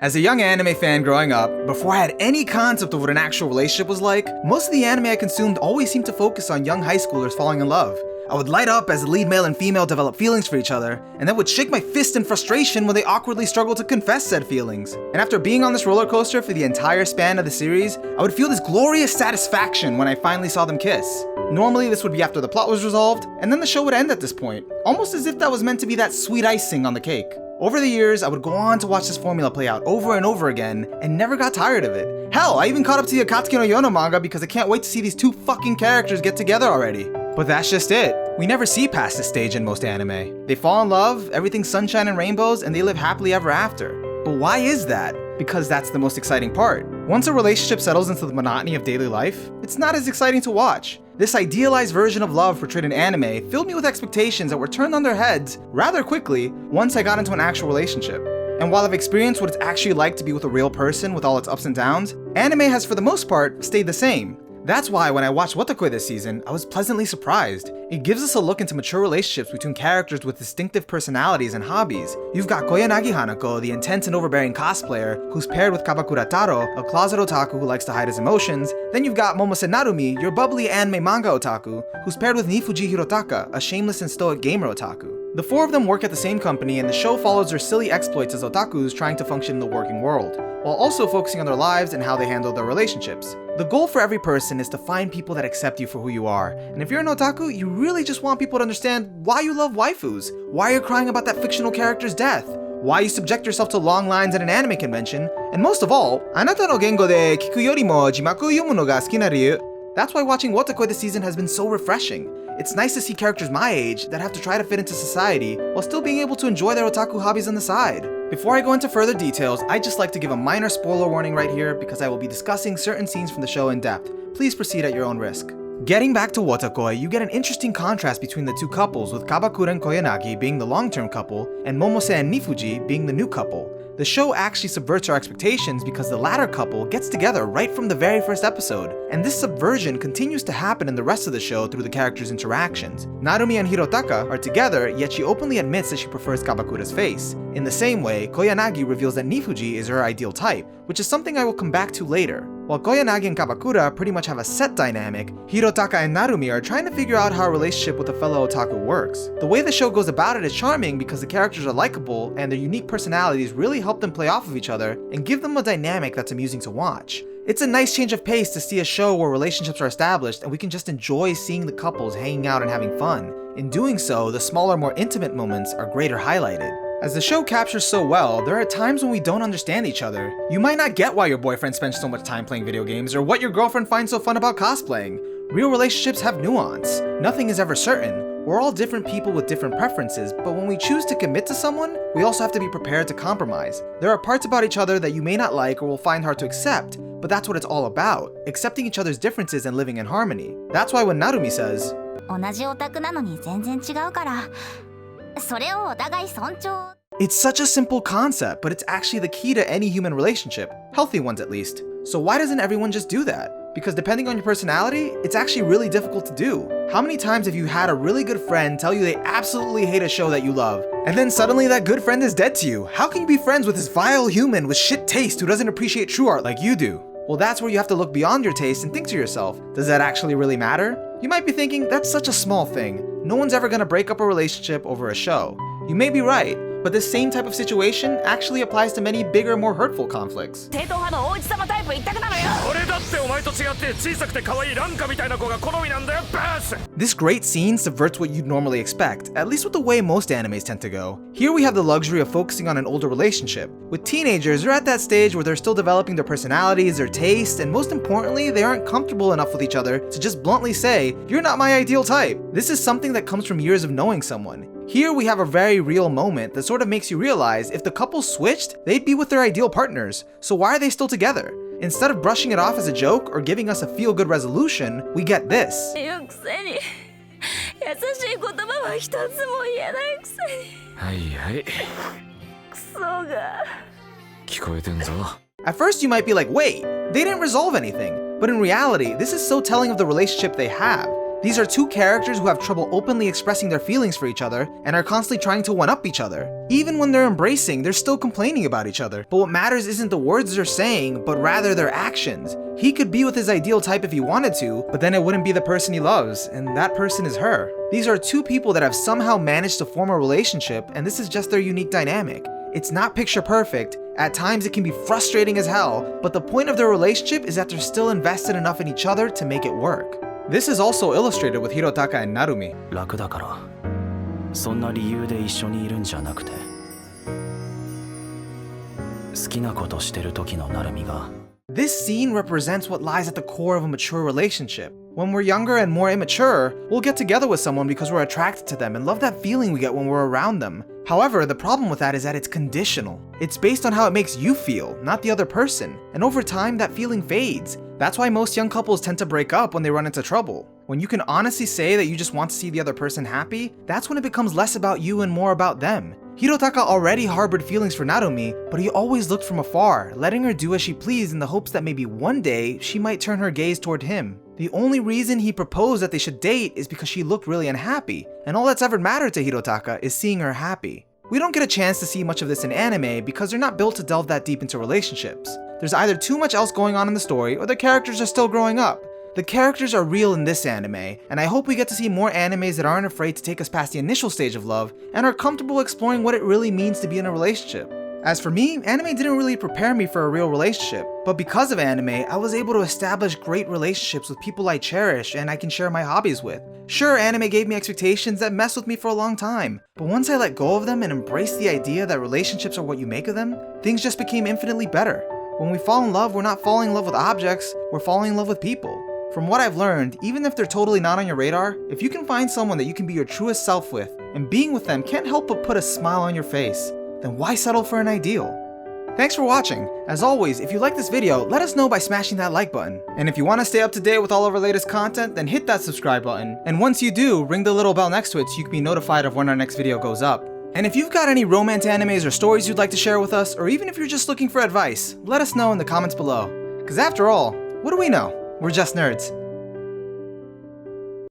As a young anime fan growing up, before I had any concept of what an actual relationship was like, most of the anime I consumed always seemed to focus on young high schoolers falling in love. I would light up as the lead male and female develop feelings for each other, and then would shake my fist in frustration when they awkwardly struggled to confess said feelings. And after being on this roller coaster for the entire span of the series, I would feel this glorious satisfaction when I finally saw them kiss. Normally this would be after the plot was resolved, and then the show would end at this point, almost as if that was meant to be that sweet icing on the cake. Over the years, I would go on to watch this formula play out over and over again, and never got tired of it. Hell, I even caught up to the Akatsuki no Yono manga because I can't wait to see these two fucking characters get together already. But that's just it. We never see past this stage in most anime. They fall in love, everything's sunshine and rainbows, and they live happily ever after. But why is that? Because that's the most exciting part. Once a relationship settles into the monotony of daily life, it's not as exciting to watch. This idealized version of love portrayed in anime filled me with expectations that were turned on their heads rather quickly once I got into an actual relationship. And while I've experienced what it's actually like to be with a real person with all its ups and downs, anime has for the most part stayed the same. That's why when I watched Wotakoi this season, I was pleasantly surprised. It gives us a look into mature relationships between characters with distinctive personalities and hobbies. You've got Koyanagi Hanako, the intense and overbearing cosplayer, who's paired with Kabakura Taro, a closet otaku who likes to hide his emotions. Then you've got Momose Narumi, your bubbly anime manga otaku, who's paired with Nifuji Hirotaka, a shameless and stoic gamer otaku. The four of them work at the same company, and the show follows their silly exploits as otakus trying to function in the working world, while also focusing on their lives and how they handle their relationships. The goal for every person is to find people that accept you for who you are, and if you're an otaku, you really just want people to understand why you love waifus, why you're crying about that fictional character's death, why you subject yourself to long lines at an anime convention, and most of all, anata no gengo de kiku yorimo jimaku yomu no ga suki na ryu. That's why watching Wotakoi this season has been so refreshing. It's nice to see characters my age that have to try to fit into society while still being able to enjoy their otaku hobbies on the side. Before I go into further details, I'd just like to give a minor spoiler warning right here because I will be discussing certain scenes from the show in depth. Please proceed at your own risk. Getting back to Wotakoi, you get an interesting contrast between the two couples, with Kabakura and Koyanagi being the long-term couple, and Momose and Nifuji being the new couple. The show actually subverts our expectations because the latter couple gets together right from the very first episode, and this subversion continues to happen in the rest of the show through the characters' interactions. Narumi and Hirotaka are together, yet she openly admits that she prefers Kabakura's face. In the same way, Koyanagi reveals that Nifuji is her ideal type, which is something I will come back to later. While Koyanagi and Kabakura pretty much have a set dynamic, Hirotaka and Narumi are trying to figure out how a relationship with a fellow otaku works. The way the show goes about it is charming because the characters are likable and their unique personalities really help them play off of each other and give them a dynamic that's amusing to watch. It's a nice change of pace to see a show where relationships are established and we can just enjoy seeing the couples hanging out and having fun. In doing so, the smaller, more intimate moments are greater highlighted. As the show captures so well, there are times when we don't understand each other. You might not get why your boyfriend spends so much time playing video games or what your girlfriend finds so fun about cosplaying. Real relationships have nuance. Nothing is ever certain. We're all different people with different preferences, but when we choose to commit to someone, we also have to be prepared to compromise. There are parts about each other that you may not like or will find hard to accept, but that's what it's all about, accepting each other's differences and living in harmony. That's why when Narumi says, 同じオタクなのに全然違うから、それをお互い尊重. It's such a simple concept, but it's actually the key to any human relationship, healthy ones at least. So why doesn't everyone just do that? Because depending on your personality, it's actually really difficult to do. How many times have you had a really good friend tell you they absolutely hate a show that you love, and then suddenly that good friend is dead to you? How can you be friends with this vile human with shit taste who doesn't appreciate true art like you do? Well, that's where you have to look beyond your taste and think to yourself, does that actually really matter? You might be thinking, that's such a small thing. No one's ever gonna break up a relationship over a show. You may be right, but this same type of situation actually applies to many bigger, more hurtful conflicts. This great scene subverts what you'd normally expect, at least with the way most animes tend to go. Here we have the luxury of focusing on an older relationship. With teenagers, they're at that stage where they're still developing their personalities, their tastes, and most importantly, they aren't comfortable enough with each other to just bluntly say, "You're not my ideal type." This is something that comes from years of knowing someone. Here we have a very real moment that sort of makes you realize if the couple switched, they'd be with their ideal partners. So why are they still together? Instead of brushing it off as a joke or giving us a feel-good resolution, we get this. At first you might be like, wait, they didn't resolve anything. But in reality, this is so telling of the relationship they have. These are two characters who have trouble openly expressing their feelings for each other and are constantly trying to one-up each other. Even when they're embracing, they're still complaining about each other. But what matters isn't the words they're saying, but rather their actions. He could be with his ideal type if he wanted to, but then it wouldn't be the person he loves, and that person is her. These are two people that have somehow managed to form a relationship, and this is just their unique dynamic. It's not picture perfect, at times it can be frustrating as hell, but the point of their relationship is that they're still invested enough in each other to make it work. This is also illustrated with Hirotaka and Narumi. 楽だからそんな理由で一緒にいるんじゃなくて好きなことしてる時のなるみが This scene represents what lies at the core of a mature relationship. When we're younger and more immature, we'll get together with someone because we're attracted to them and love that feeling we get when we're around them. However, the problem with that is that it's conditional. It's based on how it makes you feel, not the other person. And over time, that feeling fades. That's why most young couples tend to break up when they run into trouble. When you can honestly say that you just want to see the other person happy, that's when it becomes less about you and more about them. Hirotaka already harbored feelings for Narumi, but he always looked from afar, letting her do as she pleased in the hopes that maybe one day she might turn her gaze toward him. The only reason he proposed that they should date is because she looked really unhappy, and all that's ever mattered to Hirotaka is seeing her happy. We don't get a chance to see much of this in anime because they're not built to delve that deep into relationships. There's either too much else going on in the story or the characters are still growing up. The characters are real in this anime, and I hope we get to see more animes that aren't afraid to take us past the initial stage of love and are comfortable exploring what it really means to be in a relationship. As for me, anime didn't really prepare me for a real relationship, but because of anime, I was able to establish great relationships with people I cherish and I can share my hobbies with. Sure, anime gave me expectations that messed with me for a long time, but once I let go of them and embraced the idea that relationships are what you make of them, things just became infinitely better. When we fall in love, we're not falling in love with objects, we're falling in love with people. From what I've learned, even if they're totally not on your radar, if you can find someone that you can be your truest self with, and being with them can't help but put a smile on your face, then why settle for an ideal? Thanks for watching. As always, if you like this video, let us know by smashing that like button. And if you want to stay up to date with all of our latest content, then hit that subscribe button. And once you do, ring the little bell next to it so you can be notified of when our next video goes up. And if you've got any romance animes or stories you'd like to share with us, or even if you're just looking for advice, let us know in the comments below. Because after all, what do we know? We're just nerds.